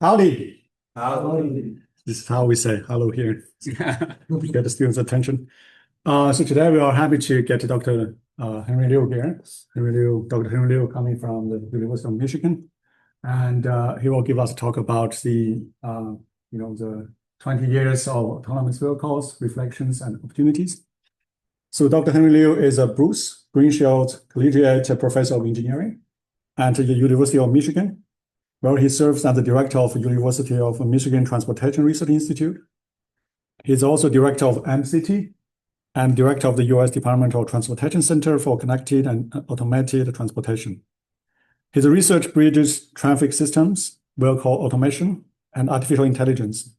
Howdy. Howdy. This is how we say hello here. To get the students' attention. So today we are happy to get to Dr. Henry Liu here. Dr. Henry Liu coming from the University of Michigan. And he will give us a talk about the 20 years of autonomous vehicles, reflections, and opportunities. So Dr. Henry Liu is a Bruce Greenfield Collegiate Professor of Engineering at the University of Michigan, where he serves as the director of the University of Michigan Transportation Research Institute. He's also director of MCT and director of the U.S. Department of Transportation Center for Connected and Automated Transportation. His research bridges traffic systems, vehicle automation, and artificial intelligence,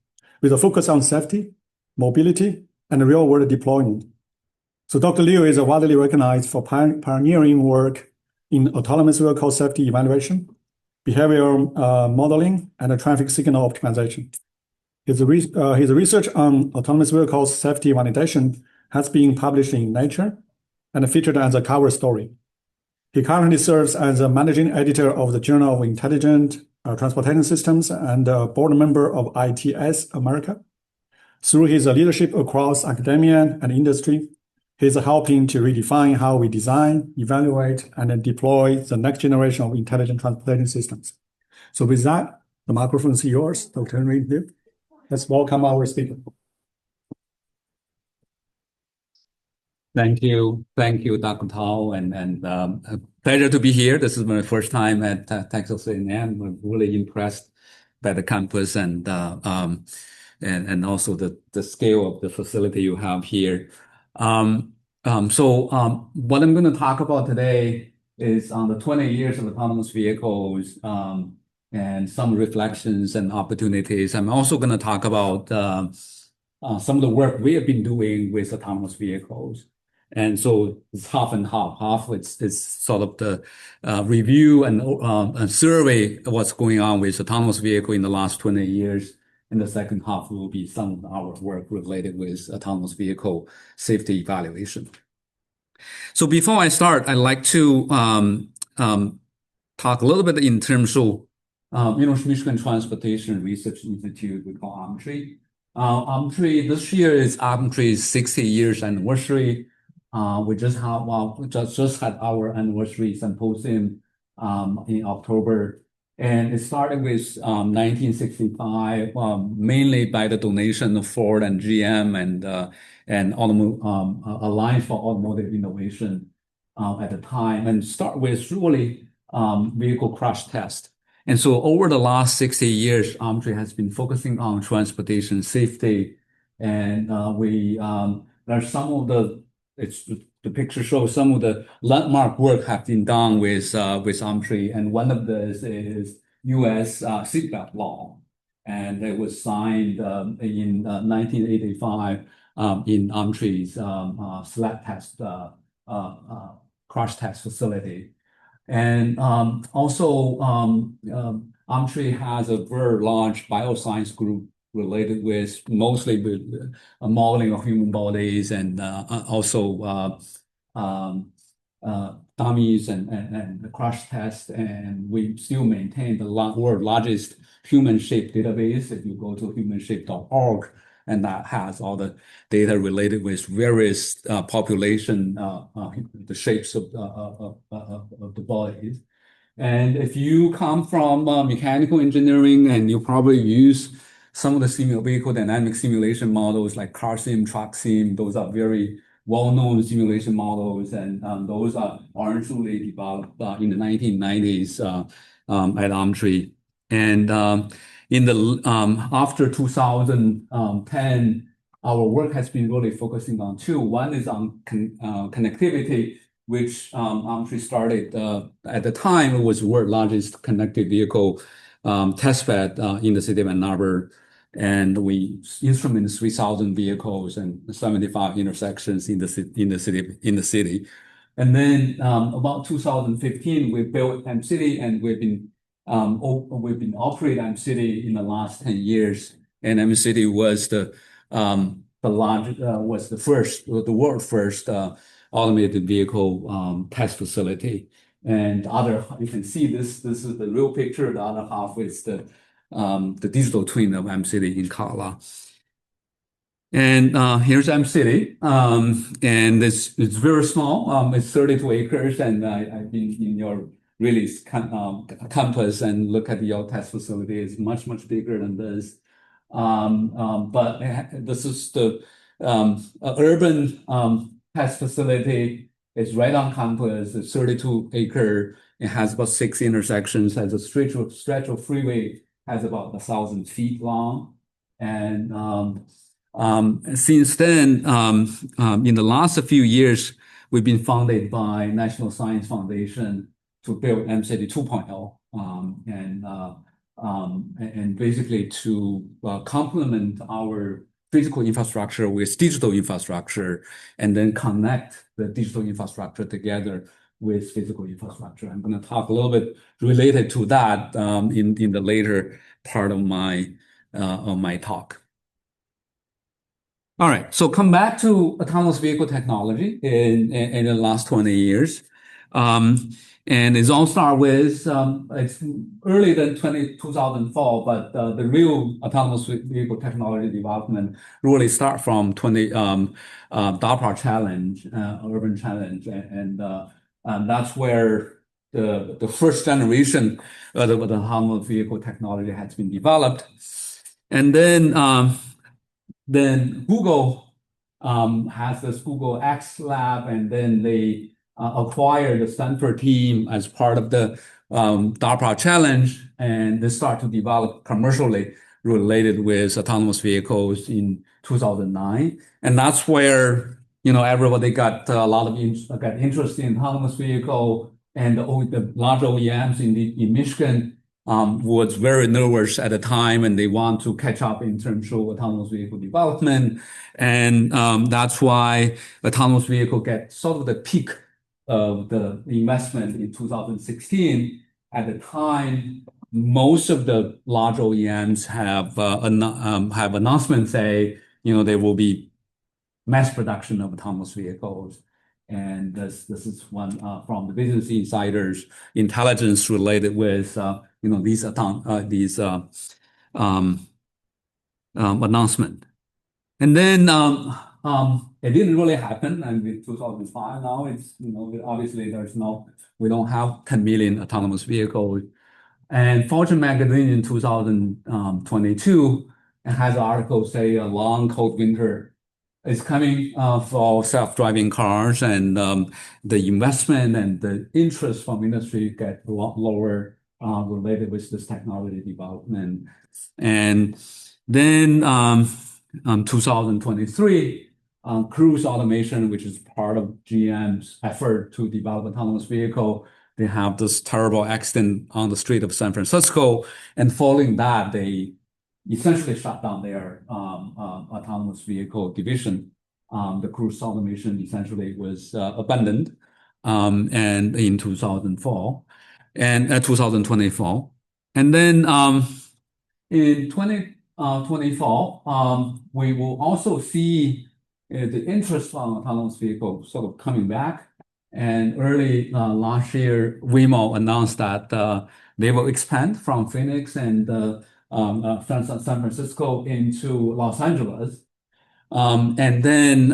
with a focus on safety, mobility, and real-world deployment. So Dr. Liu is widely recognized for pioneering work in autonomous vehicle safety evaluation, behavioral modeling, and traffic signal optimization. His research on autonomous vehicles safety validation has been published in Nature and featured as a cover story. He currently serves as a managing editor of the Journal of Intelligent Transportation Systems and a board member of ITS America. Through his leadership across academia and industry, he's helping to redefine how we design, evaluate, and deploy the next generation of intelligent transportation systems. So with that, the microphone is yours, Dr. Henry Liu. Let's welcome our speaker. Thank you, Dr. Tao, and a pleasure to be here. This is my first time at Texas A&M. I'm really impressed by the campus and also the scale of the facility you have here. What I'm going to talk about today is on the 20 years of autonomous vehicles and some reflections and opportunities. I'm also going to talk about some of the work we have been doing with autonomous vehicles. And so it's half and half. Half it's sort of the review and survey of what's going on with autonomous vehicle in the last 20 years. And the second half will be some of our work related with autonomous vehicle safety evaluation. So before I start, I'd like to talk a little bit in terms of Michigan Transportation Research Institute, we call OMTRI. OMTRI, this year is OMTRI's 60 years anniversary. We just had our anniversary symposium in October, and it started with 1965, mainly by the donation of Ford and GM and Alliance for Automotive Innovation at the time, and start with really vehicle crash test. And so over the last 60 years, OMTRI has been focusing on transportation safety, and there's some of the picture shows some of the landmark work have been done with OMTRI, and one of this is U.S. seatbelt law, and it was signed in 1985 in OMTRI's SLAT test crash test facility. And also OMTRI has a very large bioscience group related with mostly with modeling of human bodies and also dummies and the crash test. And we still maintain the world's largest human-shaped database. If you go to humanshape.org, and that has all the data related with various population, the shapes of the bodies. And if you come from mechanical engineering, and you probably use some of the vehicle dynamic simulation models like car sim, truck sim, those are very well-known simulation models, and those are originally developed in the 1990s at OMTRI. And after 2010, our work has been really focusing on two. One is on connectivity, which OMTRI started at the time. It was the world's largest connected vehicle testbed in the city of Ann Arbor. And we instrumented 3,000 vehicles and 75 intersections in the city. And then about 2015, we built MCity, and we've been operating MCity in the last 10 years. And MCity was the world's first automated vehicle test facility. And you can see this is the real picture. The other half is the the digital twin of M-City in Kaala. And here's M-City, and it's very small. It's 32 acres, and I've been in your really campus and look at your test facility. It's much bigger than this. But this is the urban test facility. It's right on campus. It's 32 acre. It has about 6 intersections. Has a stretch of freeway. Has about 1,000 feet long, and since then, in the last few years, we've been funded by National Science Foundation to build M-City 2.0, and basically to complement our physical infrastructure with digital infrastructure, and then connect the digital infrastructure together with physical infrastructure. I'm going to talk a little bit related to that in the later part of my talk. All right, so come back to autonomous vehicle technology in the last 20 years. And it's all start with, it's earlier than 2004, but the real autonomous vehicle technology development really start from DARPA Challenge, Urban Challenge. And that's where the first generation of the autonomous vehicle technology has been developed. And then Google has this Google X Lab, and then they acquired the Stanford team as part of the DARPA Challenge, and they start to develop commercially related with autonomous vehicles in 2009. And that's where, everybody got a lot of interest in autonomous vehicle, and the large OEMs in Michigan was very nervous at the time, and they want to catch up in terms of autonomous vehicle development. And that's why autonomous vehicle get sort of the peak of the investment in 2016. At the time, most of the large OEMs have announcements say, there will be mass production of autonomous vehicles. And this is one from the Business Insider's intelligence related with these announcement. And then it didn't really happen. And with 2005 now, it's obviously we don't have 10 million autonomous vehicles. And Fortune magazine in 2022 has an article say a long cold winter is coming for self-driving cars, and the investment and the interest from industry get a lot lower related with this technology development. And then 2023, Cruise Automation, which is part of GM's effort to develop autonomous vehicle, they have this terrible accident on the street of San Francisco, and following that, they essentially shut down their autonomous vehicle division. The Cruise Automation essentially was abandoned and in 2024. And then in 2024, we will also see the interest from autonomous vehicles sort of coming back. And early last year, Waymo announced that they will expand from Phoenix and San Francisco into Los Angeles. And then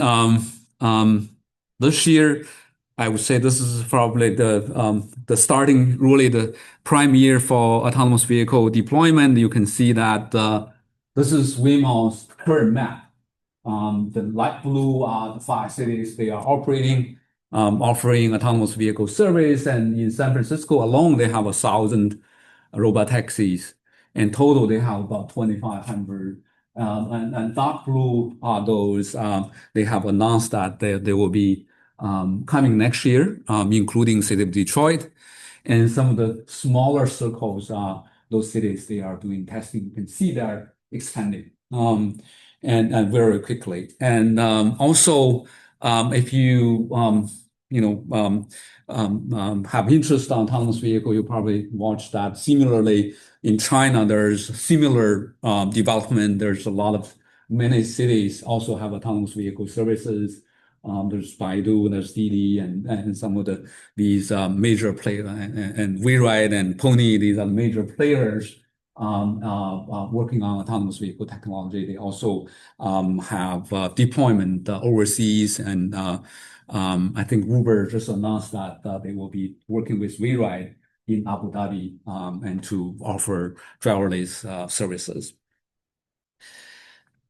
this year, I would say this is probably the starting, really the prime year for autonomous vehicle deployment. You can see that this is Waymo's current map. The light blue are the 5 cities they are operating, offering autonomous vehicle service. And in San Francisco alone, they have 1,000 robot taxis. In total, they have about 2,500. And dark blue are those they have announced that they will be coming next year, including city of Detroit. And some of the smaller circles are those cities they are doing testing. You can see they're expanding and very quickly. And also, if you have interest on autonomous vehicle, you probably watch that. Similarly, in China, there's similar development. There's many cities also have autonomous vehicle services. There's Baidu, there's Didi, and some of these major players, and WeRide and Pony. These are major players working on autonomous vehicle technology. They also have deployment overseas, and I think Uber just announced that they will be working with WeRide in Abu Dhabi and to offer driverless services.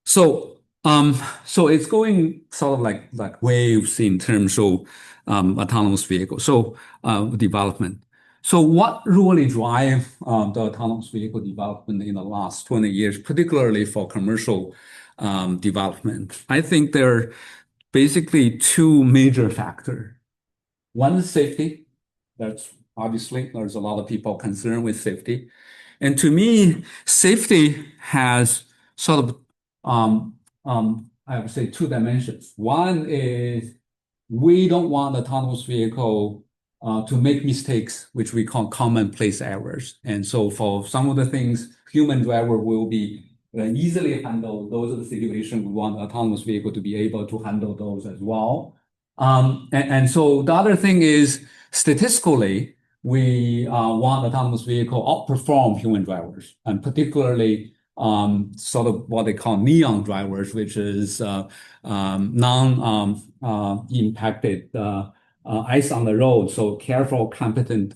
So it's going sort of like waves in terms of autonomous vehicles. So development. So what really drive the autonomous vehicle development in the last 20 years, particularly for commercial development? I think there are basically two major factors. One is safety. That's obviously there's a lot of people concerned with safety. And to me, safety has sort of I would say two dimensions. One is we don't want autonomous vehicle to make mistakes, which we call commonplace errors. And so for some of the things, human driver will be easily handle. Those are the situations we want autonomous vehicle to be able to handle those as well. And so the other thing is statistically, we want autonomous vehicle outperform human drivers, and particularly sort of what they call neon drivers, which is non-impacted ice on the road. So careful, competent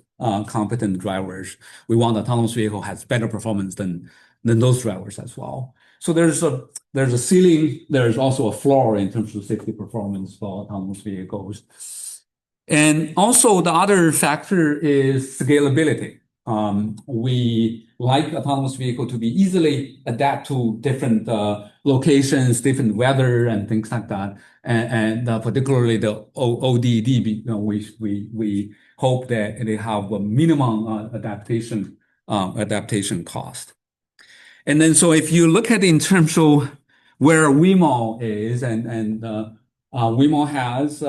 drivers. We want autonomous vehicle has better performance than those drivers as well. So there's a ceiling. There's also a floor in terms of safety performance for autonomous vehicles. And also the other factor is scalability. We like autonomous vehicle to be easily adapt to different locations, different weather, and things like that. And particularly the ODD, we hope that they have a minimum adaptation cost. And then so if you look at it in terms of where Waymo is, and Waymo has,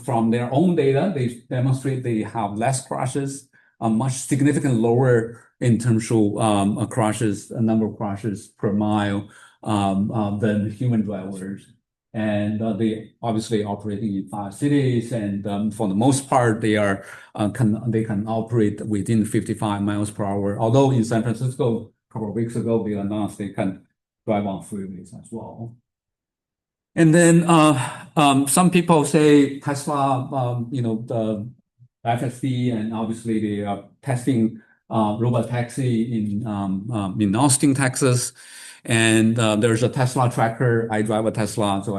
from their own data, they demonstrate they have less crashes, much significant lower in terms of crashes, a number of crashes per mile than human drivers. And they obviously operating in 5 cities, and for the most part, they can operate within 55 miles per hour. Although in San Francisco, a couple of weeks ago, they announced they can drive on freeways as well. And then some people say Tesla, the FSD, and obviously they are testing robot taxi in Austin, Texas. And there's a Tesla tracker. I drive a Tesla, so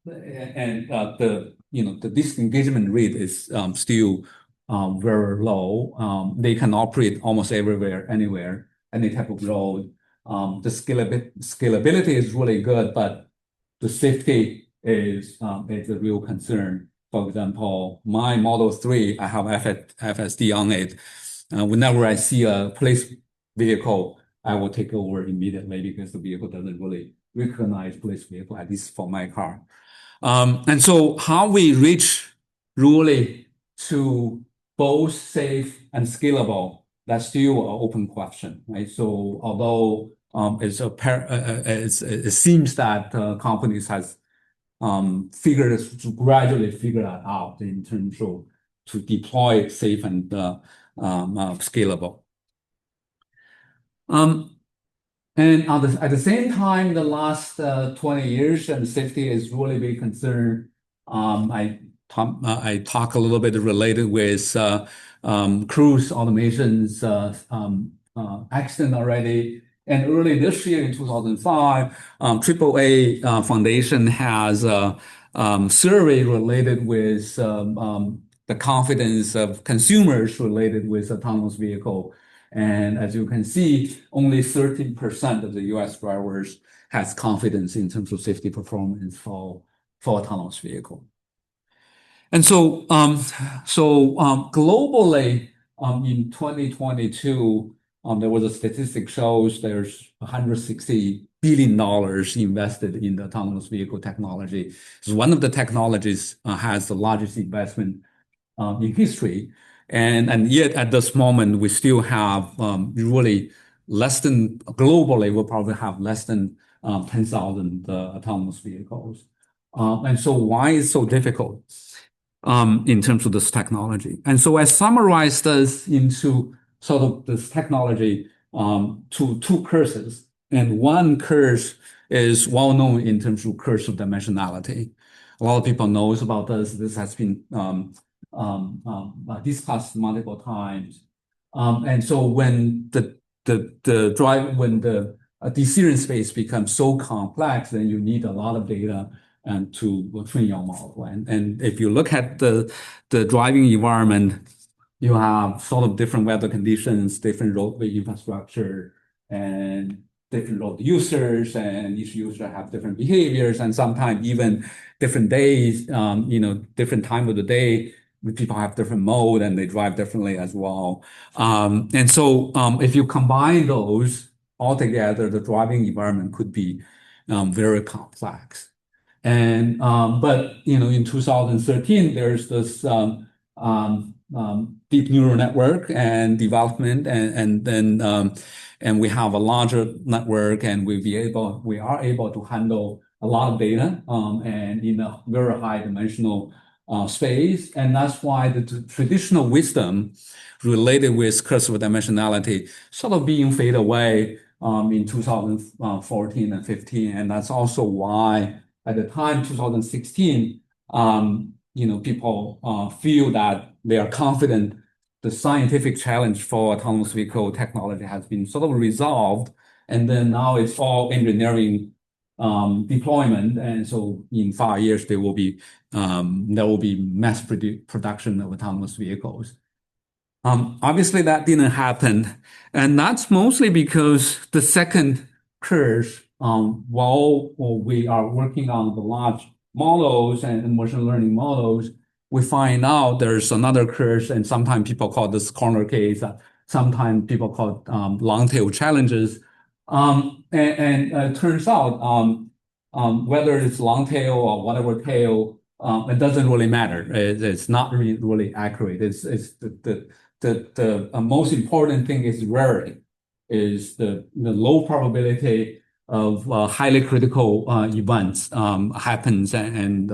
the disengagement rate is still very low. They can operate almost everywhere, anywhere, any type of road. The scalability is really good, but the safety is a real concern. For example, my Model 3, I have FSD on it. Whenever I see a police vehicle, I will take over immediately because the vehicle doesn't really recognize police vehicle, at least for my car. And so how we reach really to both safe and scalable, that's still an open question, right? So although it seems that companies has gradually figure that out in terms of to deploy safe and scalable. And at the same time, the last 20 years, and safety is really big concern. I talk a little bit related with cruise automation's accident already. And early this year in 2005, AAA Foundation has a survey related with the confidence of consumers related with autonomous vehicle. And as you can see, only 13% of the US drivers has confidence in terms of safety performance for autonomous vehicle. And so, globally, in 2022, there was a statistic shows there's $160 billion invested in the autonomous vehicle technology. It's one of the technologies has the largest investment in history. And yet at this moment, we still have really less than, globally, we'll probably have less than 10,000 autonomous vehicles. And so why is it so difficult in terms of this technology? And so I summarized this into sort of this technology to two curses. And one curse is well known in terms of curse of dimensionality. A lot of people knows about this. This has been discussed multiple times. And so when the decision space becomes so complex, then you need a lot of data and to train your model. And if you look at the driving environment, you have sort of different weather conditions, different roadway infrastructure, and different road users, and each user have different behaviors, and sometimes even different days, different time of the day, people have different mode and they drive differently as well. And so if you combine those all together, the driving environment could be very complex. And but in 2013, there's this deep neural network and development, and then we have a larger network, and we are able to handle a lot of data and in a very high dimensional space. And that's why the traditional wisdom related with curse of dimensionality sort of being fade away in 2014 and 15. And that's also why at the time, 2016, people feel that they are confident the scientific challenge for autonomous vehicle technology has been sort of resolved. And then now it's all engineering deployment. And so in 5 years, there will be mass production of autonomous vehicles. Obviously, that didn't happen. And that's mostly because the second curse, while we are working on the large models and machine learning models, we find out there's another curse, and sometimes people call this corner case, sometimes people call it long tail challenges. And it turns out whether it's long tail or whatever tail, it doesn't really matter. It's not really accurate. It's the most important thing is rarity, is the low probability of highly critical events happens and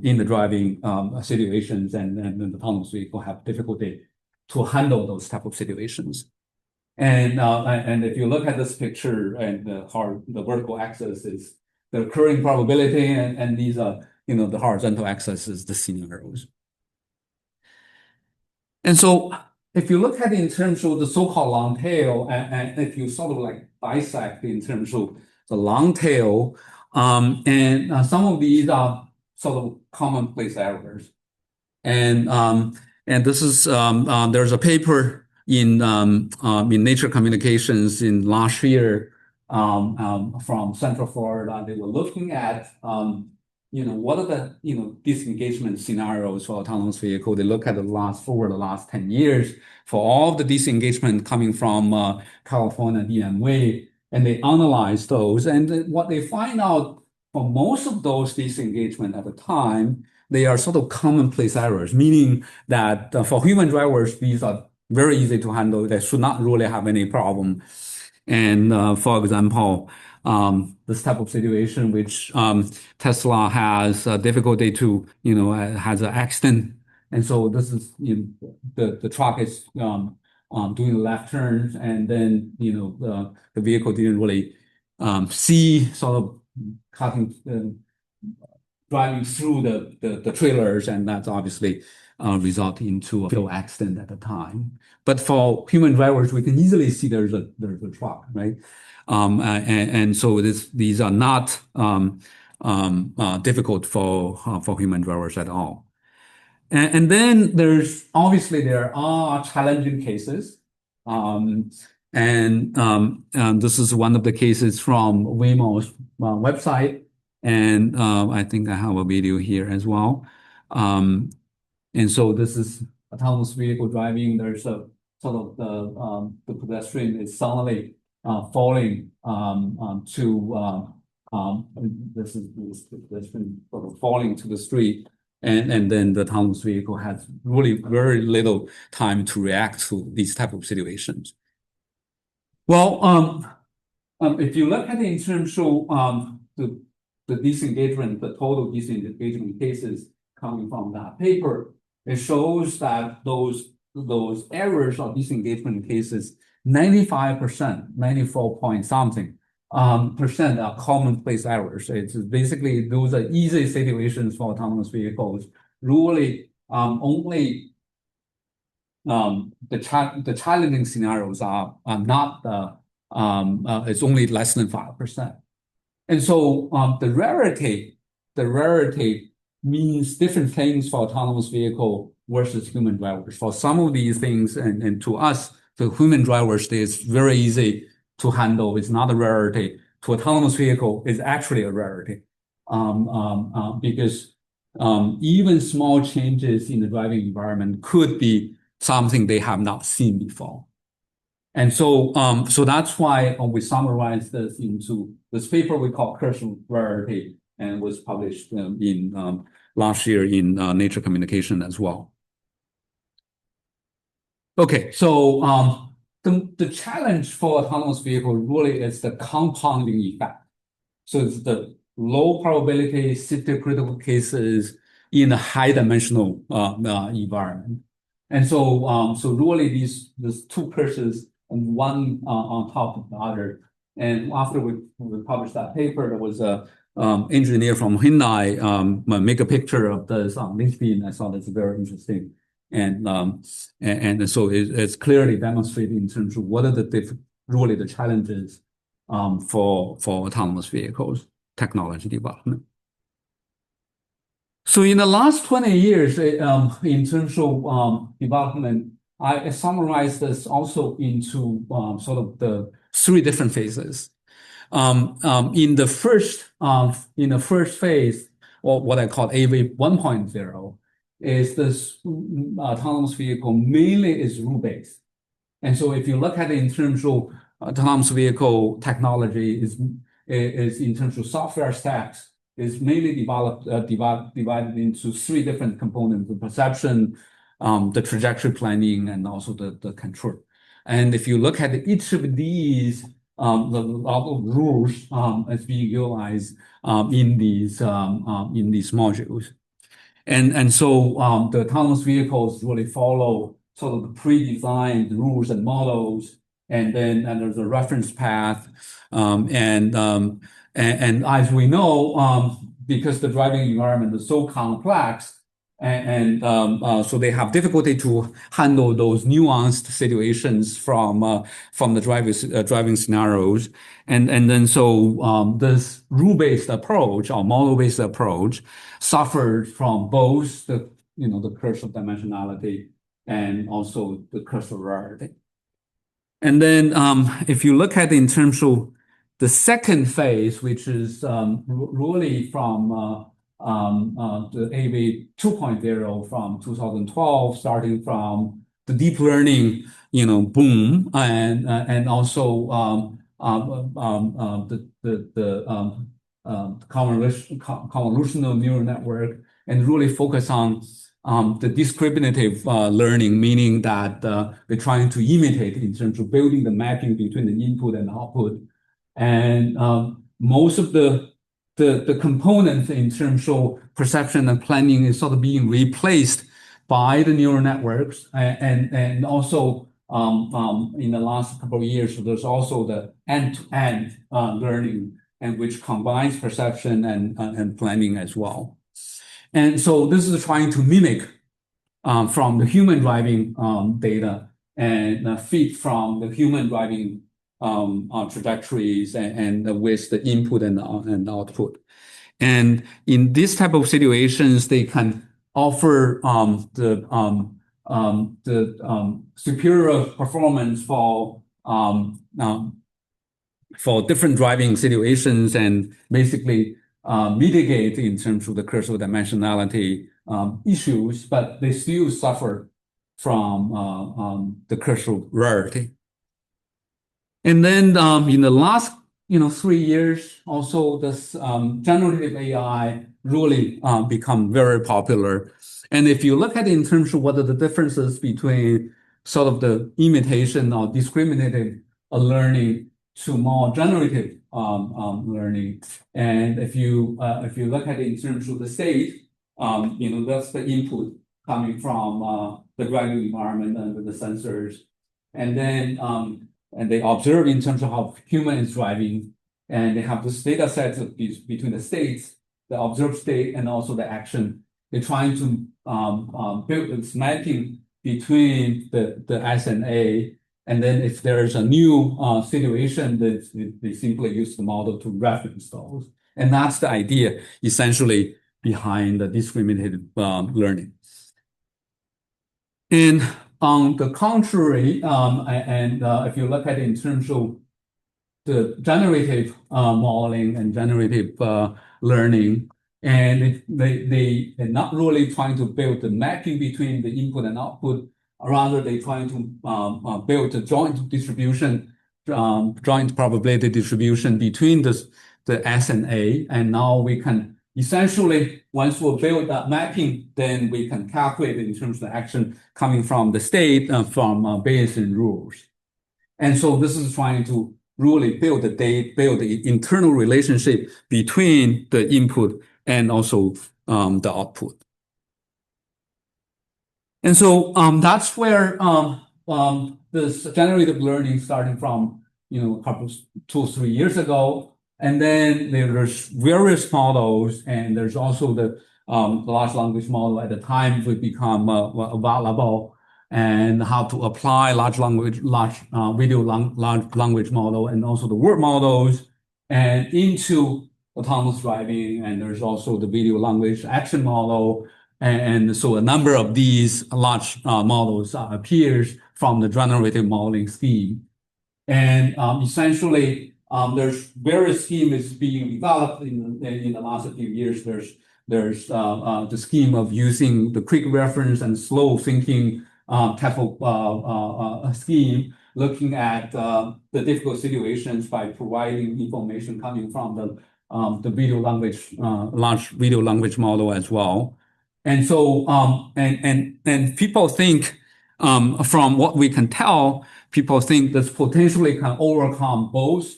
in the driving situations, and the autonomous vehicle have difficulty to handle those type of situations. And if you look at this picture, and the vertical axis is the occurring probability, and these are the horizontal axis is the scenarios. And so if you look at it in terms of the so-called long tail, and if you sort of like dissect in terms of the long tail, and some of these are sort of commonplace errors. And this is there's a paper in Nature Communications in last year from Central Florida. They were looking at what are the disengagement scenarios for autonomous vehicle. They look at over the last 10 years for all the disengagement coming from California DMV, and they analyze those. And what they find out for most of those disengagement at the time, they are sort of commonplace errors, meaning that for human drivers, these are very easy to handle. They should not really have any problem. And for example, this type of situation, which Tesla has difficulty to, has an accident. And so this is, the truck is doing left turns, and then, the vehicle didn't really see, sort of driving through the trailers, and that's obviously result into a fatal accident at the time. But for human drivers, we can easily see there's a truck, right? And so these are not difficult for human drivers at all. And then there are challenging cases. And this is one of the cases from Waymo's website. And I think I have a video here as well. And so this is autonomous vehicle driving. There's a sort of the pedestrian is suddenly falling to this is the pedestrian sort of falling to the street, and then the autonomous vehicle has really very little time to react to these type of situations. Well, if you look at it in terms of the disengagement, the total disengagement cases coming from that paper, it shows that those those errors or disengagement cases, 95%, 94 point something percent are commonplace errors. It's basically those are easy situations for autonomous vehicles. Really, only the challenging scenarios are not it's only less than 5%. And so the rarity means different things for autonomous vehicle versus human drivers. For some of these things, and to us, the human drivers, it's very easy to handle. It's not a rarity. To autonomous vehicle, it's actually a rarity because even small changes in the driving environment could be something they have not seen before. And so, so that's why we summarize this into this paper we call Curse Rarity, and was published in last year in Nature Communication as well. Okay, so the challenge for autonomous vehicle really is the compounding effect. So it's the low probability safety critical cases in a high dimensional environment. And so, so really these two curses, and one on top of the other. And after we published that paper, there was a engineer from Hyundai make a picture of this on LinkedIn. I thought it's very interesting. And so it's clearly demonstrated in terms of what are really the challenges for autonomous vehicles technology development. So in the last 20 years, in terms of development, I summarized this also into sort of the three different phases. In the first phase, or what I call AV 1.0, is this autonomous vehicle mainly is rule-based. And so if you look at it in terms of autonomous vehicle technology, is in terms of software stacks, is mainly divided into three different components: the perception, the trajectory planning, and also the control. And if you look at each of these, a lot of rules is being utilized in these modules. And so the autonomous vehicles really follow sort of the pre-designed rules and models, and there's a reference path. And as we know, because the driving environment is so complex, and so they have difficulty to handle those nuanced situations from the driving scenarios, and then so this rule-based approach or model-based approach suffered from both the curse of dimensionality and also the curse of rarity. And then if you look at it in terms of the second phase, which is really from the AV 2.0 from 2012, starting from the deep learning, boom, and also the convolutional neural network, and really focus on the discriminative learning, meaning that we're trying to imitate in terms of building the mapping between the input and the output. And most of the components in terms of perception and planning is sort of being replaced by the neural networks. And also in the last couple of years, there's also the end-to-end learning, and which combines perception and planning as well. And so this is trying to mimic from the human driving data and feed from the human driving trajectories and with the input and output. And in this type of situations, they can offer the superior performance for different driving situations, and basically mitigate in terms of the curse of dimensionality issues, but they still suffer from the curse of rarity. And then in the last 3 years, also this generative AI really become very popular. And if you look at it in terms of what are the differences between sort of the imitation or discriminative learning to more generative learning, and if you look at it in terms of the state, that's the input coming from the driving environment and the sensors. And then and they observe in terms of how human is driving, and they have this data set of these between the states, the observed state and also the action. They're trying to build this mapping between the S and A. And then if there's a new situation, they simply use the model to reference those. And that's the idea essentially behind the discriminated learning. And on the contrary, if you look at it in terms of the generative modeling and generative learning, and they're not really trying to build the mapping between the input and output. Rather, they're trying to build a joint distribution, joint probability distribution between the S and A. And now we can essentially, once we build that mapping, then we can calculate in terms of the action coming from the state, from Bayesian rules. And so this is trying to really build the internal relationship between the input and also the output. And so that's where this generative learning starting from, a couple 2-3 years ago. And then there's various models, and there's also the large language model at the time would become available, and how to apply large video large language model and also the word models and into autonomous driving. And there's also the video language action model. And so a number of these large models appears from the generative modeling scheme. And essentially, there's various schemes being developed in the last few years. There's the scheme of using the quick reference and slow thinking type of scheme, looking at the difficult situations by providing information coming from the video language, large video language model as well. And so, and people think, from what we can tell, people think this potentially can overcome both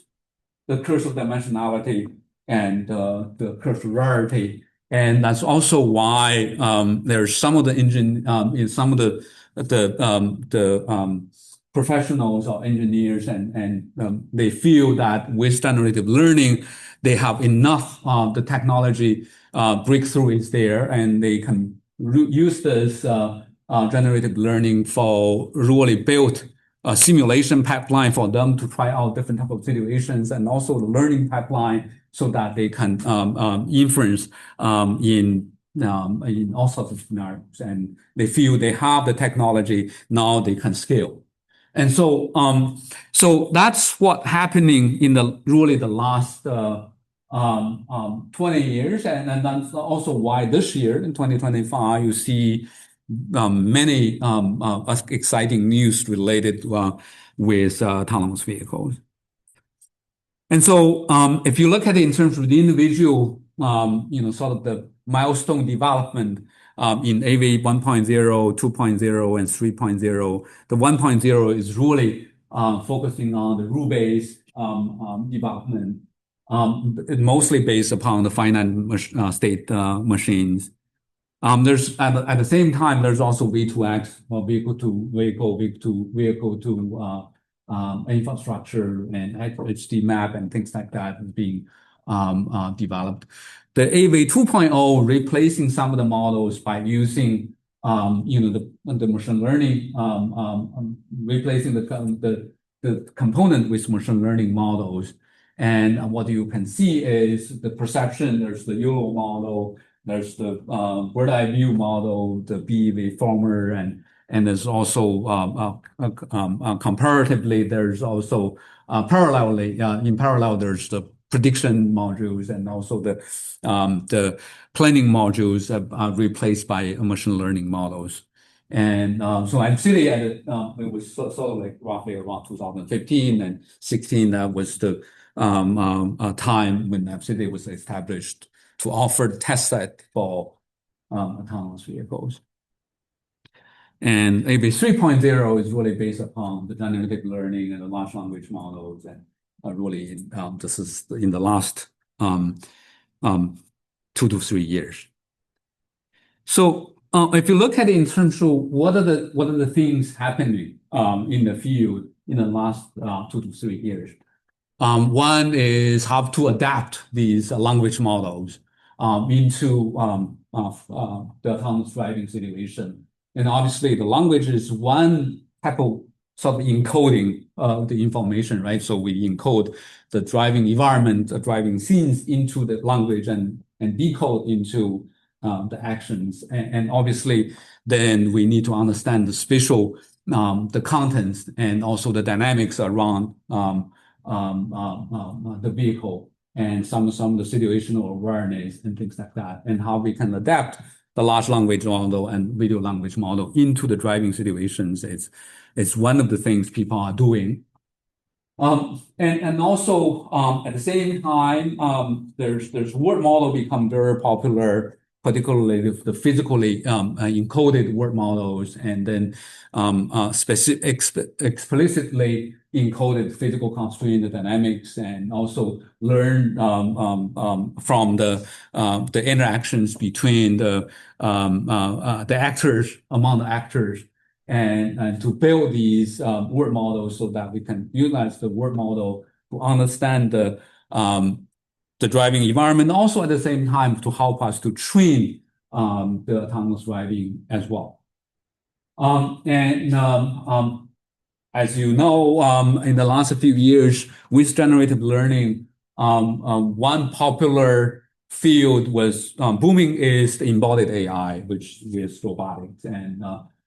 the curse of dimensionality and the curse of rarity. And that's also why there's some of the in some of the professionals or engineers, and they feel that with generative learning, they have enough the technology breakthrough is there, and they can use this generative learning for really build a simulation pipeline for them to try out different type of situations, and also the learning pipeline so that they can inference in all sorts of scenarios. And they feel they have the technology, now they can scale. And so, so that's what happening in the last 20 years. And that's also why this year in 2025, you see many exciting news related with autonomous vehicles. And so if you look at it in terms of the individual, sort of the milestone development in AV 1.0, 2.0, and 3.0, the 1.0 is really focusing on the rule-based development, mostly based upon the finite state machines. There's at the same time, there's also V2X, or vehicle to vehicle to infrastructure and HD map and things like that being developed. The AV 2.0 replacing some of the models by using the machine learning, replacing the component with machine learning models. And what you can see is the perception. There's the YOLO model, there's the bird eye view model, the BEV former, and there's also comparatively, there's also parallelly in parallel, there's the prediction modules, and also the planning modules are replaced by machine learning models. And so actually, it was sort of like roughly around 2015 and 16. That was the time when AppCity was established to offer the test set for autonomous vehicles. And AV 3.0 is really based upon the generative learning and the large language models, and really this is in the last 2 to 3 years. So if you look at it in terms of what are the things happening in the field in the last 2 to 3 years. One is how to adapt these language models into the autonomous driving situation. And obviously, the language is one type of sort of encoding the information, right? So we encode the driving environment, the driving scenes into the language and decode into the actions. And obviously, then we need to understand the spatial, the contents, and also the dynamics around the vehicle and some of the situational awareness and things like that, and how we can adapt the large language model and video language model into the driving situations. It's one of the things people are doing. And also at the same time, there's word model become very popular, particularly the physically encoded word models, and then explicitly encoded physical constraint dynamics, and also learn from the interactions between the actors, among the actors, and to build these word models so that we can utilize the word model to understand the driving environment, also at the same time to help us to train the autonomous driving as well. As you know, in the last few years, with generative learning, one popular field was booming is the embodied AI, which is robotics, and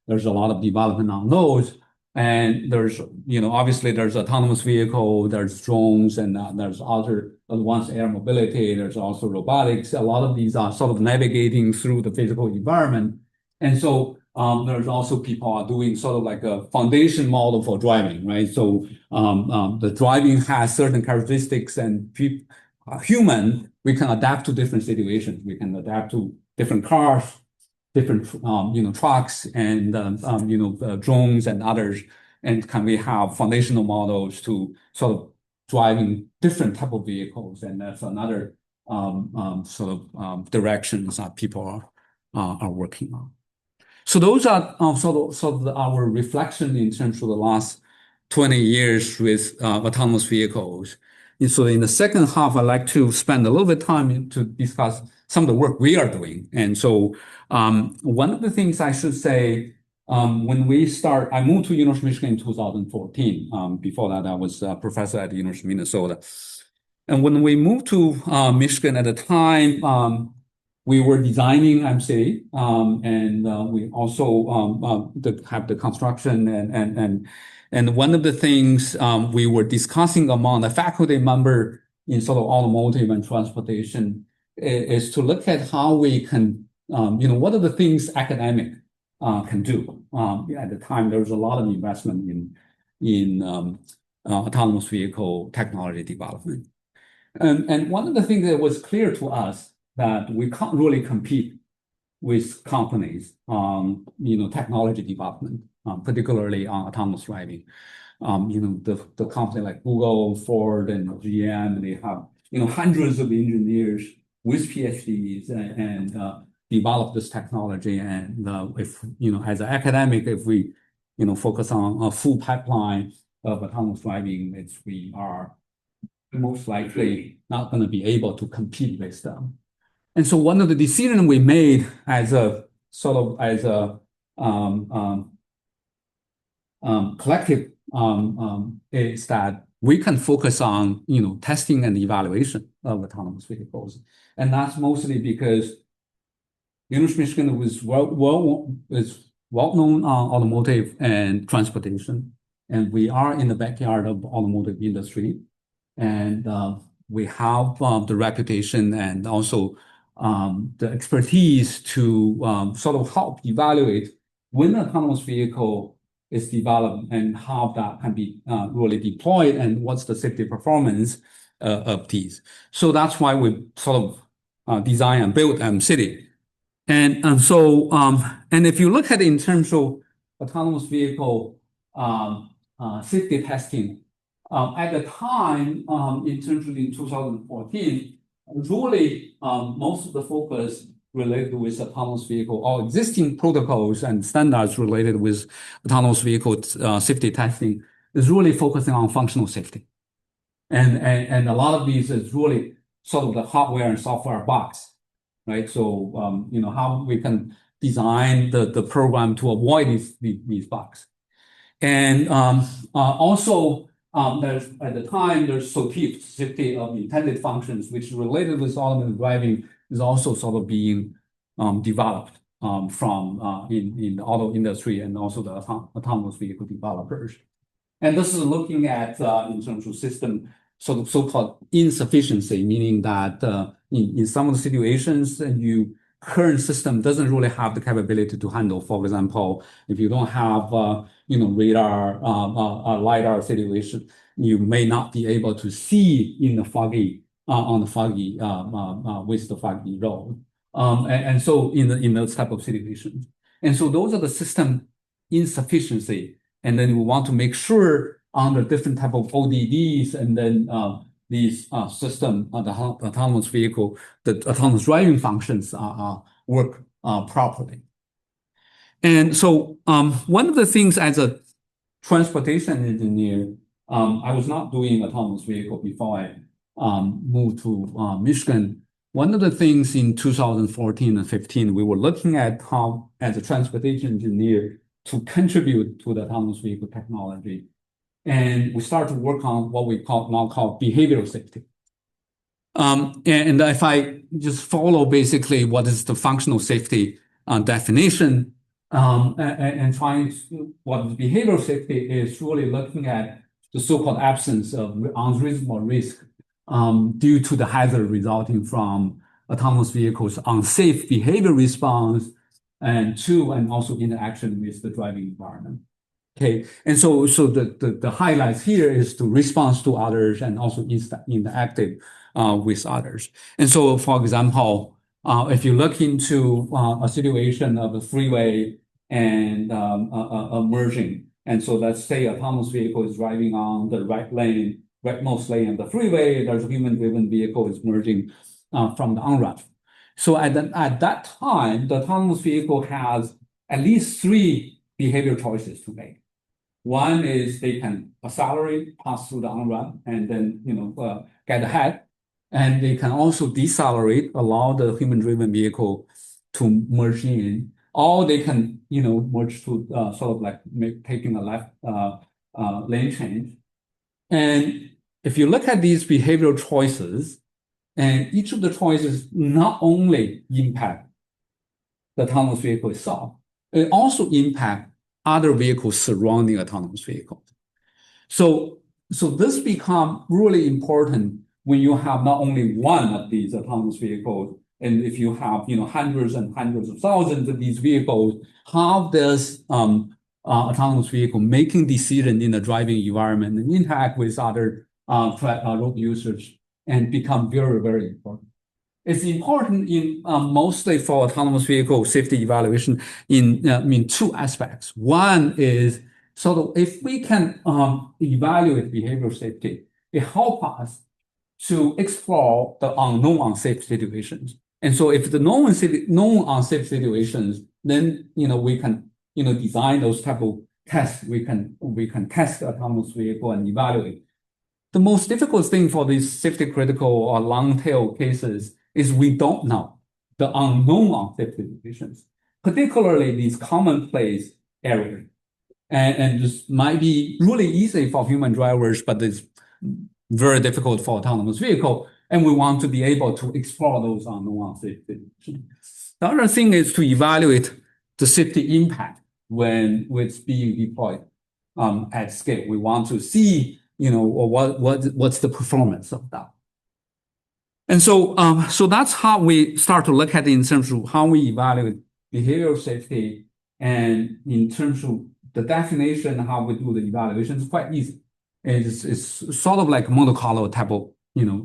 there's a lot of development on those. And there's, obviously there's autonomous vehicle, there's drones, and there's other advanced air mobility. There's also robotics. A lot of these are sort of navigating through the physical environment. And so there's also people are doing sort of like a foundation model for driving, right? So the driving has certain characteristics, and human, we can adapt to different situations. We can adapt to different cars, different trucks, and drones and others, and can we have foundational models to sort of driving different type of vehicles, and that's another sort of directions that people are working on. So those are sort of our reflection in terms of the last 20 years with autonomous vehicles. And so in the second half, I'd like to spend a little bit of time to discuss some of the work we are doing. And so one of the things I should say, when I moved to University of Michigan in 2014. Before that, I was a professor at the University of Minnesota. And when we moved to Michigan at the time, we were designing MCity, and we also have the construction, and one of the things we were discussing among the faculty member in sort of automotive and transportation is to look at how we can, what are the things academic can do. At the time, there was a lot of investment in autonomous vehicle technology development. And one of the things that was clear to us that we can't really compete with companies on, technology development, particularly on autonomous driving. The company like Google, Ford, and GM, they have, hundreds of engineers with PhDs and develop this technology. And if, as an academic, if we, focus on a full pipeline of autonomous driving, we are most likely not going to be able to compete with them. And so one of the decisions we made as a collective is that we can focus on, testing and evaluation of autonomous vehicles. And that's mostly because University of Michigan is well-known on automotive and transportation. And we are in the backyard of automotive industry. And we have the reputation and also the expertise to sort of help evaluate when an autonomous vehicle is developed and how that can be really deployed and what's the safety performance of these. So that's why we sort of design and build MCity. And so if you look at it in terms of autonomous vehicle safety testing, at the time, in terms of in 2014, really most of the focus related with autonomous vehicle, or existing protocols and standards related with autonomous vehicle safety testing is really focusing on functional safety. And a lot of these is really sort of the hardware and software box, right? So, how we can design the program to avoid these bugs. And also, there's at the time, there's SOTIF, safety of intended functions, which is related with autonomous driving, is also sort of being developed from in the auto industry and also the autonomous vehicle developers. And this is looking at in terms of system sort of so-called insufficiency, meaning that in some of the situations, your current system doesn't really have the capability to handle. For example, if you don't have radar, LiDAR situation, you may not be able to see in the foggy with the foggy road. And so in those type of situations, and so those are the system insufficiency. And then we want to make sure under different type of ODDs and then these system, the autonomous vehicle, the autonomous driving functions work properly. And so one of the things as a transportation engineer, I was not doing autonomous vehicle before I moved to Michigan. One of the things in 2014 and 15, we were looking at how, as a transportation engineer, to contribute to the autonomous vehicle technology. And we started to work on what we now call behavioral safety. And if I just follow basically what is the functional safety definition, and find what behavioral safety is, really looking at the so-called absence of unreasonable risk due to the hazard resulting from autonomous vehicles' unsafe behavior response and also interaction with the driving environment. Okay, and so the highlights here is to response to others and also interactive with others. And so, for example, if you look into a situation of a freeway and merging, and so let's say autonomous vehicle is driving on the rightmost lane of the freeway, there's a human-driven vehicle is merging from the on-ramp. So at that time, the autonomous vehicle has at least 3 behavior choices to make. One is they can accelerate, pass through the on-ramp, and then get ahead. And they can also decelerate, allow the human-driven vehicle to merge in, or they can merge to sort of like taking a left lane change. And if you look at these behavioral choices, and each of the choices not only impact the autonomous vehicle itself, it also impact other vehicles surrounding autonomous vehicles. So this become really important when you have not only one of these autonomous vehicles, and if you have hundreds and hundreds of thousands of these vehicles, how does autonomous vehicle making decisions in the driving environment and interact with other road users and become very, very important. It's important in mostly for autonomous vehicle safety evaluation in 2 aspects. One is sort of if we can evaluate behavioral safety, it helps us to explore the unknown unsafe situations. And so if the known unsafe situations, then we can design those type of tests. We can test the autonomous vehicle and evaluate. The most difficult thing for these safety critical or long tail cases is we don't know the unknown unsafe situations, particularly these commonplace areas. And this might be really easy for human drivers, but it's very difficult for autonomous vehicle. And we want to be able to explore those unknown unsafe situations. The other thing is to evaluate the safety impact when it's being deployed at scale. We want to see what's the performance of that. And so that's how we start to look at it in terms of how we evaluate behavioral safety, and in terms of the definition, how we do the evaluation is quite easy. It's sort of like Monte Carlo type of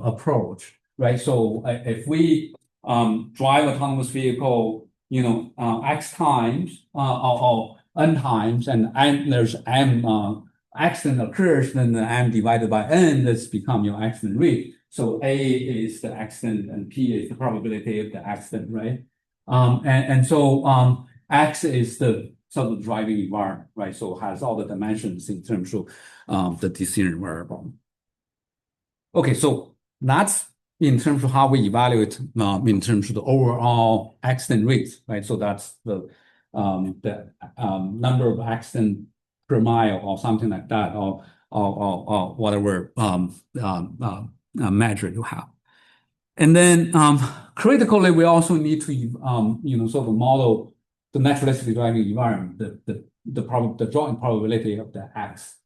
approach, right? So if we drive autonomous vehicle, X times or N times, and there's M accident occurs, then the M divided by N, that's become your accident rate. So A is the accident and P is the probability of the accident, right? And so X is the sort of driving environment, right? So it has all the dimensions in terms of the decision variable. Okay, so that's in terms of how we evaluate in terms of the overall accident rates, right? So that's the number of accidents per mile or something like that, or whatever measure you have. And then critically, we also need to sort of model the naturalistic driving environment, the drawing probability of the X.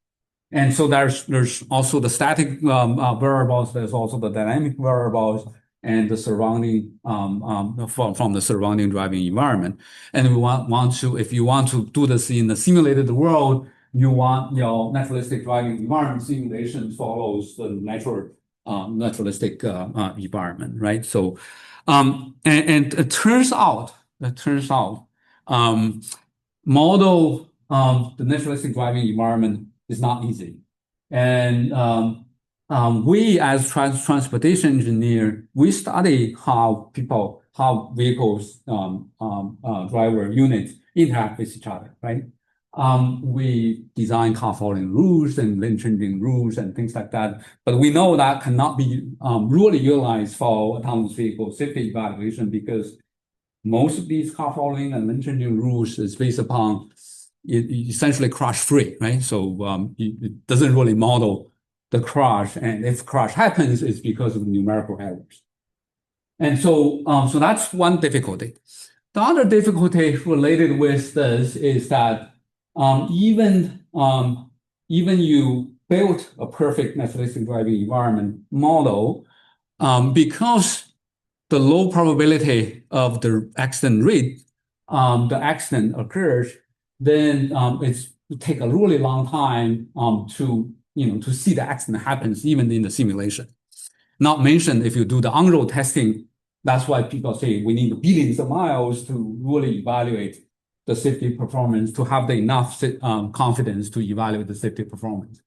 And so there's also the static variables, there's also the dynamic variables and the surrounding from the surrounding driving environment. And we want to, if you want to do this in the simulated world, you want your naturalistic driving environment simulation follows the naturalistic environment, right? So and it turns out model the naturalistic driving environment is not easy. And we as transportation engineer, we study how vehicles, driver units interact with each other, right? We design car following rules and lane changing rules and things like that. But we know that cannot be really utilized for autonomous vehicle safety evaluation because most of these car following and lane changing rules is based upon essentially crash free, right? So it doesn't really model the crash, and if crash happens, it's because of numerical errors. And so that's one difficulty. The other difficulty related with this is that even you built a perfect naturalistic driving environment model, because the low probability of the accident rate, the accident occurs, then it take a really long time to see the accident happens even in the simulation. Not mentioned if you do the on-road testing, that's why people say we need billions of miles to really evaluate the safety performance, to have the enough confidence to evaluate the safety performance.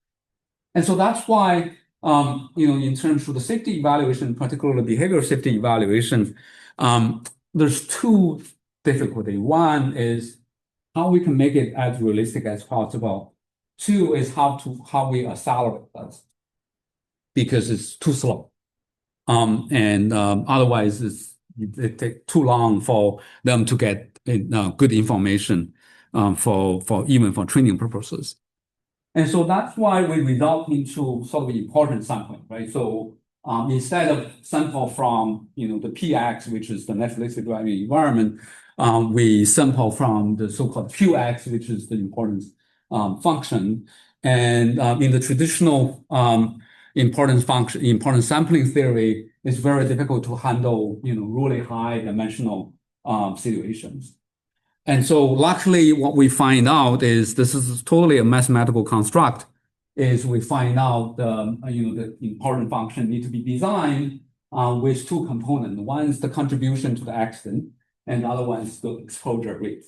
And so that's why in terms of the safety evaluation, particularly behavioral safety evaluation, there's two difficulties. One is how we can make it as realistic as possible. Two is how we accelerate this, because it's too slow. And otherwise it takes too long for them to get good information even for training purposes. And so that's why we result into sort of important sampling, right? So instead of sample from the PX, which is the naturalistic driving environment, we sample from the so-called QX, which is the importance function. And in the traditional importance sampling theory, it's very difficult to handle really high dimensional situations. And so luckily what we find out is this is totally a mathematical construct, is we find out the important function need to be designed with two components. One is the contribution to the accident, and the other one is the exposure rate.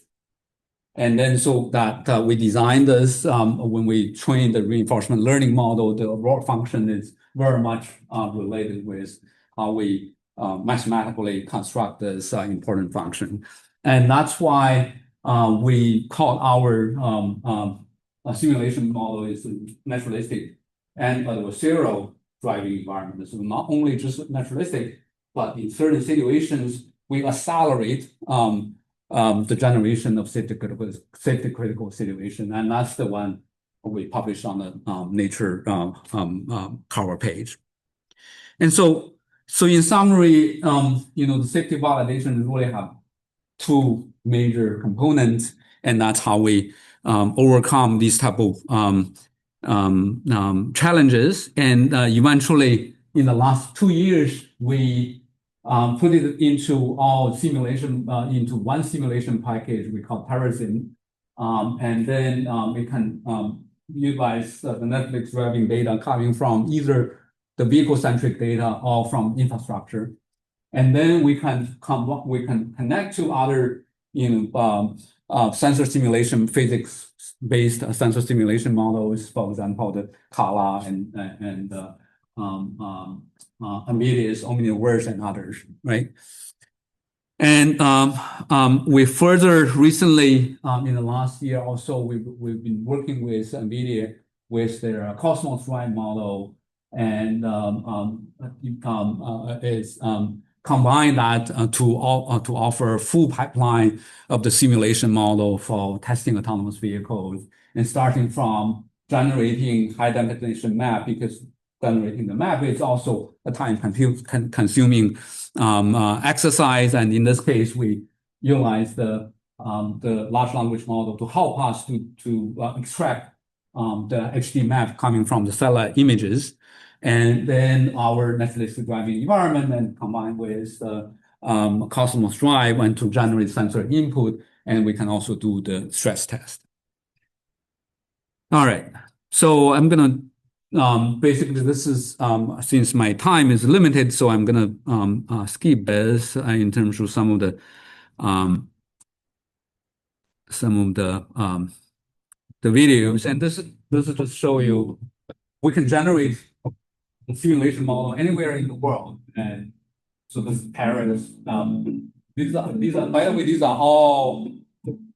And then so that we designed this when we train the reinforcement learning model, the reward function is very much related with how we mathematically construct this important function. And that's why we call our simulation model is naturalistic and adversarial driving environment. So not only just naturalistic, but in certain situations, we accelerate the generation of safety critical situation. And that's the one we published on the Nature cover page. And so in summary, the safety validation really have two major components, and that's how we overcome these type of challenges. And eventually, in the last 2 years, we put it into all simulation, into one simulation package we call Terrazin. And then we can utilize the Netflix driving data coming from either the vehicle-centric data or from infrastructure. And then we can connect to other sensor simulation, physics-based sensor simulation models, for example, the CALA and Amadeus, Omniverse, and others, right? And we further recently, in the last year also, we've been working with NVIDIA with their Cosmos Drive model, and is combine that to offer a full pipeline of the simulation model for testing autonomous vehicles, and starting from generating high definition map, because generating the map is also a time consuming exercise. And in this case, we utilize the large language model to help us to extract the HD map coming from the satellite images, and then our naturalistic driving environment, and combined with the Cosmos Drive, and to generate sensor input, and we can also do the stress test. All right, so I'm gonna basically, this is since my time is limited, so I'm gonna skip this in terms of some of the videos, and this is to show you we can generate a simulation model anywhere in the world. And so this is Paris. These are by the way, these are all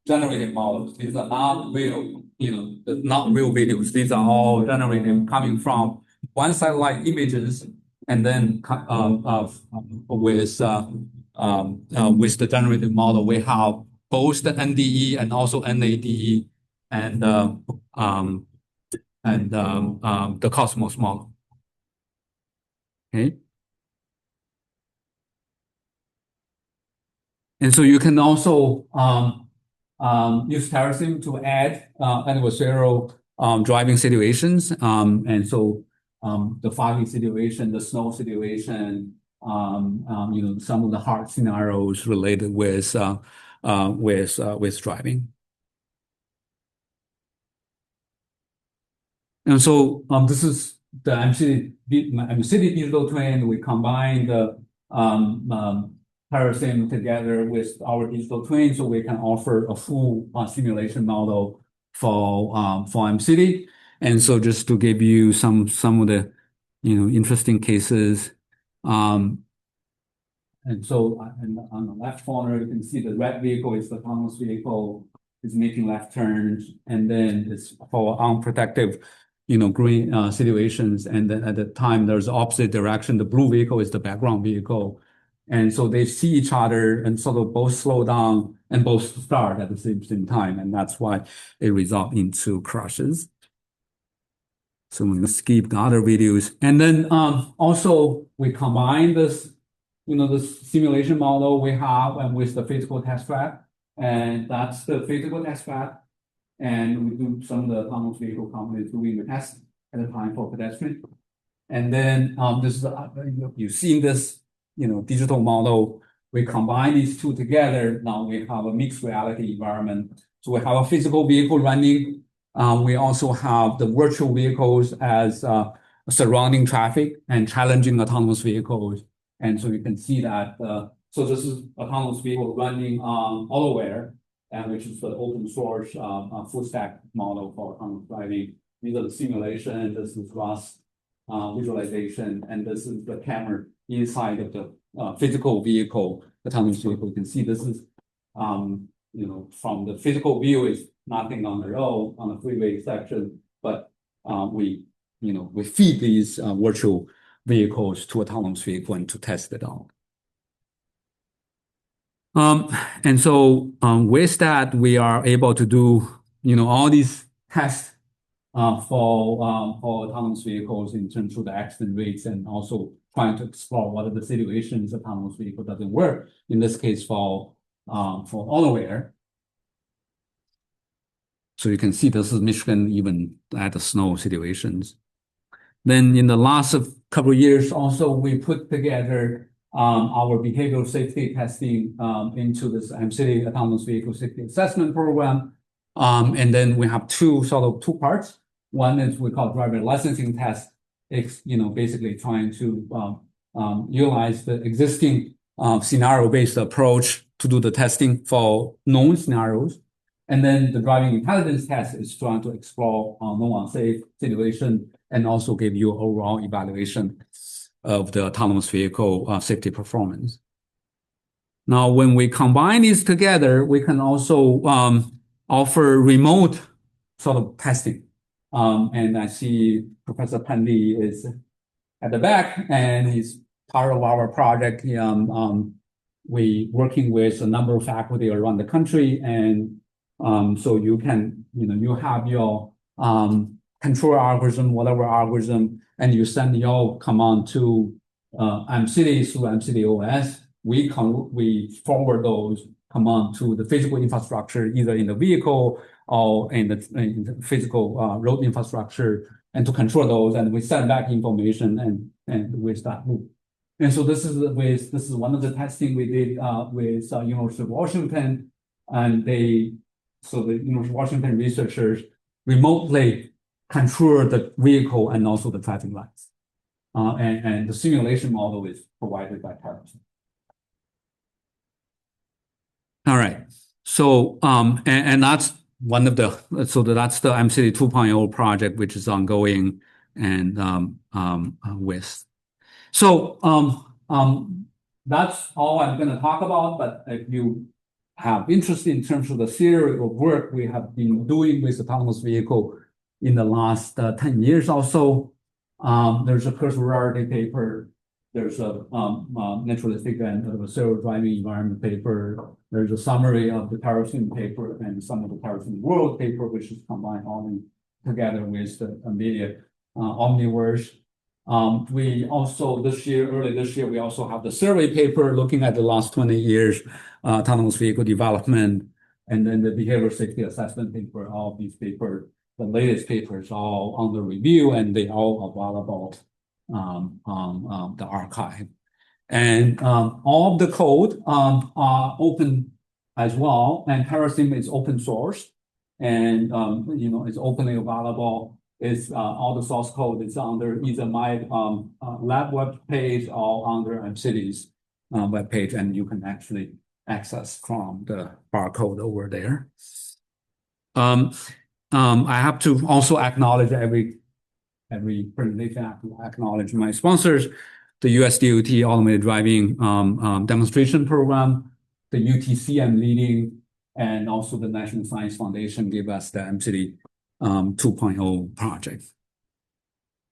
generated models. These are not real, not real videos. These are all generated coming from one satellite images, and then with the generated model, we have both the NDE and also NADE, and the Cosmos model. Okay. And so you can also use Terrasim to add adversarial driving situations. And so the foggy situation, the snow situation, some of the hard scenarios related with driving. And so this is the MCity digital twin. We combine the Terrasim together with our digital twin, so we can offer a full simulation model for MCity. And so just to give you some of the interesting cases. And so on the left corner, you can see the red vehicle is the autonomous vehicle, is making left turns, and then it's for unprotected green situations. And then at the time, there's opposite direction. The blue vehicle is the background vehicle. And so they see each other and sort of both slow down and both start at the same time. And that's why it results into crashes. So I'm going to skip the other videos. And then also we combine this, this simulation model we have and with the physical test track. And that's the physical test track. And we do some of the autonomous vehicle companies doing the test at the time for pedestrian. And then this is you've seen this digital model. We combine these two together. Now we have a mixed reality environment. So we have a physical vehicle running. We also have the virtual vehicles as surrounding traffic and challenging autonomous vehicles. And so you can see that. So this is autonomous vehicle running on AutoWare, which is the open source full stack model for autonomous driving. These are the simulation. This is ROS visualization, and this is the camera inside of the physical vehicle, autonomous vehicle. You can see this is, from the physical view, is nothing on the road on the freeway section, but we feed these virtual vehicles to autonomous vehicle and to test it out. And so with that, we are able to do all these tests for autonomous vehicles in terms of the accident rates, and also trying to explore what are the situations autonomous vehicle doesn't work. In this case, for AutoWare. So you can see this is Michigan even at the snow situations. Then in the last couple of years, also we put together our behavioral safety testing into this MCity Autonomous Vehicle Safety Assessment Program. And then we have two parts. One is we call driver licensing test. It's basically trying to utilize the existing scenario-based approach to do the testing for known scenarios. And then the driving intelligence test is trying to explore known unsafe situation and also give you overall evaluation of the autonomous vehicle safety performance. Now, when we combine these together, we can also offer remote sort of testing. And I see Professor Pandey is at the back, and he's part of our project. We working with a number of faculty around the country, and so you can, you have your control algorithm, whatever algorithm, and you send your command to MCity through MCity OS. We forward those commands to the physical infrastructure, either in the vehicle or in the physical road infrastructure, and to control those, and we send back information and with that loop. And so this is one of the testing we did with University of Washington, and the University of Washington researchers remotely control the vehicle and also the traffic lights. And the simulation model is provided by Terraform. All right. So and that's one of the that's the MCity 2.0 project, which is ongoing and with. So that's all I'm going to talk about. But if you have interest in terms of the theory of work we have been doing with autonomous vehicle in the last 10 years or so, there's a Kurzweil rarity paper. There's a naturalistic and adversarial driving environment paper. There's a summary of the Terraform paper and some of the Terraform World paper, which is combined all together with the NVIDIA Omniverse. We also early this year, we also have the survey paper looking at the last 20 years autonomous vehicle development, and then the behavior safety assessment paper. All of these papers, the latest papers, all under review, and they all available on the archive. And all of the code are open as well, and Terraform is open source, and it's openly available. It's all the source code is under either my lab web page or under MCity's web page, and you can actually access from the barcode over there. I have to also acknowledge every presentation. I have to acknowledge my sponsors, the US DOT Automated Driving Demonstration Program, the UTC I'm leading, and also the National Science Foundation give us the MCity 2.0 project.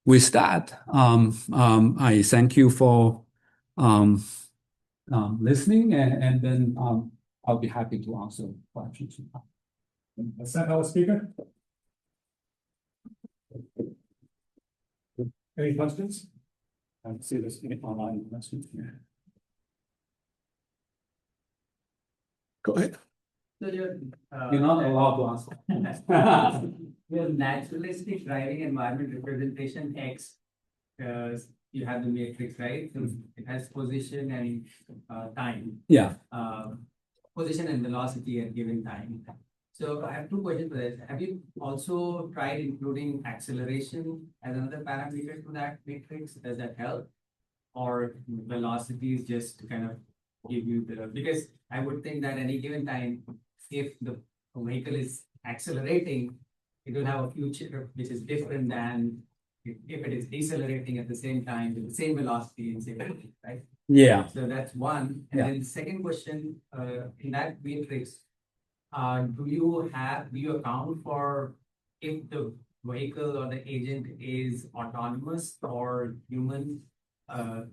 With that, I thank you for listening, and then I'll be happy to answer questions. Is that our speaker? Any questions? I see this online message. Go ahead. So you're not allowed to answer. Your naturalistic driving environment representation X, you have the matrix, right? So it has position and time. Yeah. Position and velocity at given time. So I have two questions for this. Have you also tried including acceleration as another parameter to that matrix? Does that help? Or velocity is just to kind of give you because I would think that any given time, if the vehicle is accelerating, it will have a future which is different than if it is decelerating at the same time with the same velocity and same, right? Yeah. So that's one. And then second question, in that matrix, do you account for if the vehicle or the agent is autonomous or human, or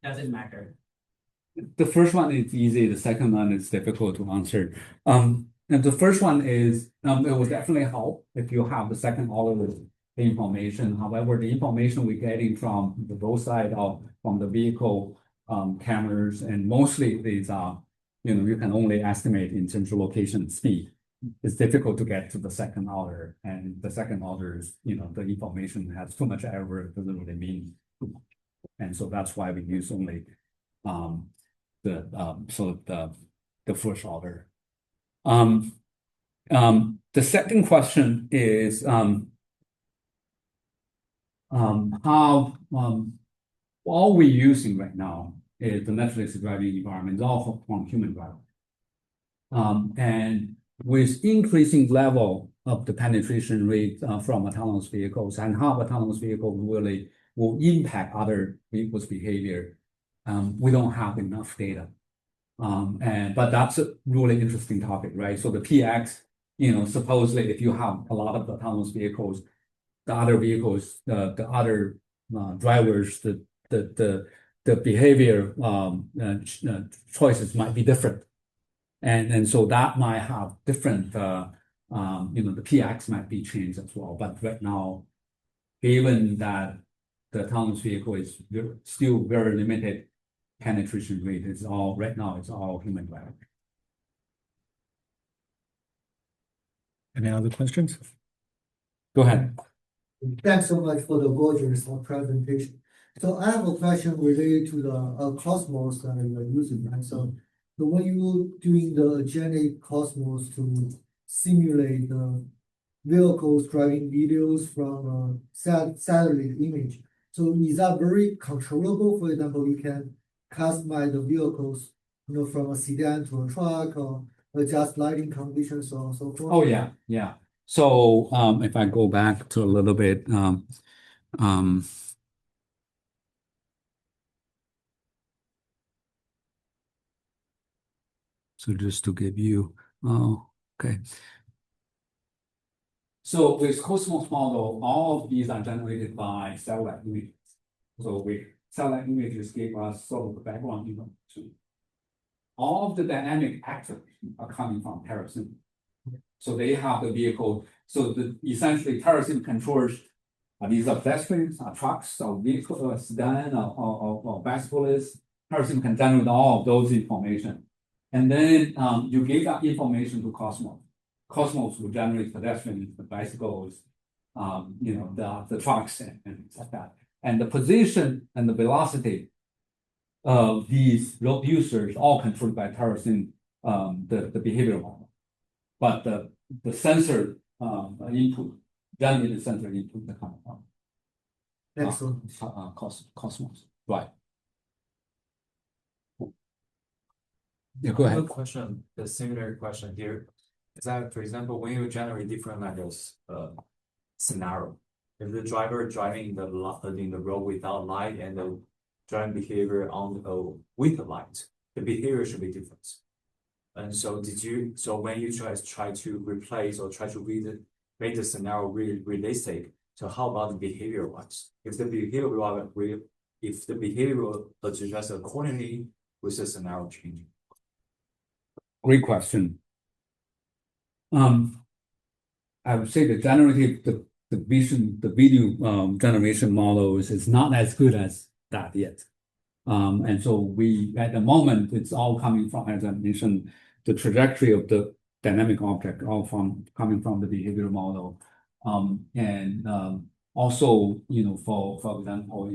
doesn't matter? The first one is easy. The second one is difficult to answer. And the first one is it will definitely help if you have the second order information. However, the information we're getting from the roadside or from the vehicle cameras, and mostly these are, you can only estimate in terms of location and speed. It's difficult to get to the second order, and the second order is, the information has too much error. It doesn't really mean, and so that's why we use only the first order. The second question is how all we're using right now is the naturalistic driving environment, all from human driving. And with increasing level of the penetration rate from autonomous vehicles, and how autonomous vehicles really will impact other vehicles' behavior, we don't have enough data But that's a really interesting topic, right? So the PX, supposedly if you have a lot of autonomous vehicles, the other vehicles, the other drivers, the behavior choices might be different. And so that might have different, the PX might be changed as well. But right now, given that the autonomous vehicle is still very limited penetration rate, right now it's all human driver. Any other questions? Go ahead. Thanks so much for the gorgeous presentation. So I have a question related to the Cosmos that you're using, right? So when you're doing the Gen8 Cosmos to simulate the vehicles driving videos from satellite image, so is that very controllable? For example, you can customize the vehicles, from a sedan to a truck or adjust lighting conditions or so forth. Oh, yeah. So if I go back to a little bit, so just to give you, okay. So with Cosmos model, all of these are generated by satellite images. So satellite images give us sort of the background information. All of the dynamic actors are coming from TerraSym. So they have the vehicle. So essentially TerraSym controls these are pedestrians, trucks, or vehicle, sedan, or bicyclists. TerraSym can generate all of those information. And then you give that information to Cosmos. Cosmos will generate pedestrians, the bicycles, the trucks and things like that. And the position and the velocity of these road users all controlled by TerraSym, the behavioral model. But the sensor input, generated sensor input that come from Excellent. Cosmos. Right. Yeah, go ahead. Question, the similar question here is that, for example, when you generate different levels scenario, if the driver driving in the road without light and the driving behavior with the light, the behavior should be different. And so when you try to replace or try to make the scenario realistic, so how about the behavior ones? If the behavior adjusts accordingly with the scenario changing. Great question. I would say the generative, the video generation models is not as good as that yet. And so at the moment, it's all coming from, as I mentioned, the trajectory of the dynamic object, coming from the behavioral model. Also, for example,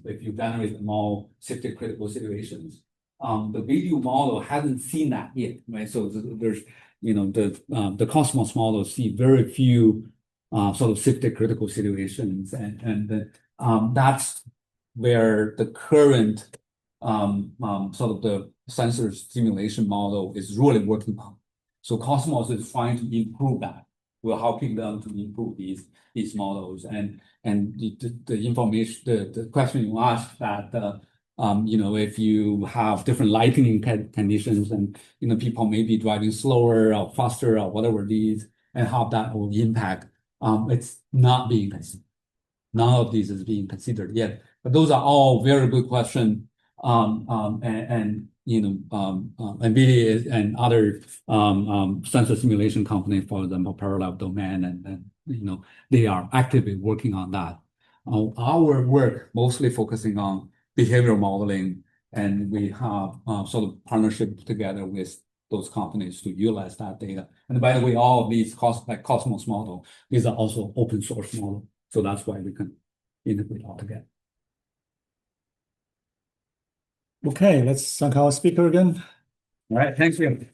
if you generate more safety critical situations, the video model hasn't seen that yet, right? So there's, the Cosmos model see very few sort of safety critical situations, and that's where the current sort of the sensor simulation model is really working on. So Cosmos is trying to improve that. We're helping them to improve these models, and the information, the question you asked that if you have different lighting conditions and people may be driving slower or faster or whatever these, and how that will impact, it's not being considered. None of these is being considered yet, but those are all very good questions. NVIDIA and other sensor simulation companies, for example, Parallel Domain, and they are actively working on that. Our work mostly focusing on behavioral modeling, and we have sort of partnership together with those companies to utilize that data. And by the way, all of these like Cosmos model, these are also open source model, so that's why we can integrate all together. Okay, let's thank our speaker again. All right, thanks, Liam.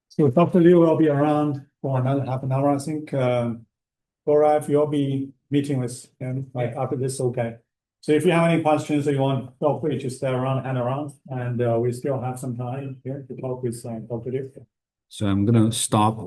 So Dr. Liu will be around for another half an hour, I think. Gaurav, you'll be meeting with him after this, okay? So if you have any questions that you want, feel free to stay around, hang around, and we still have some time here to talk with Dr. Liu. So I'm gonna stop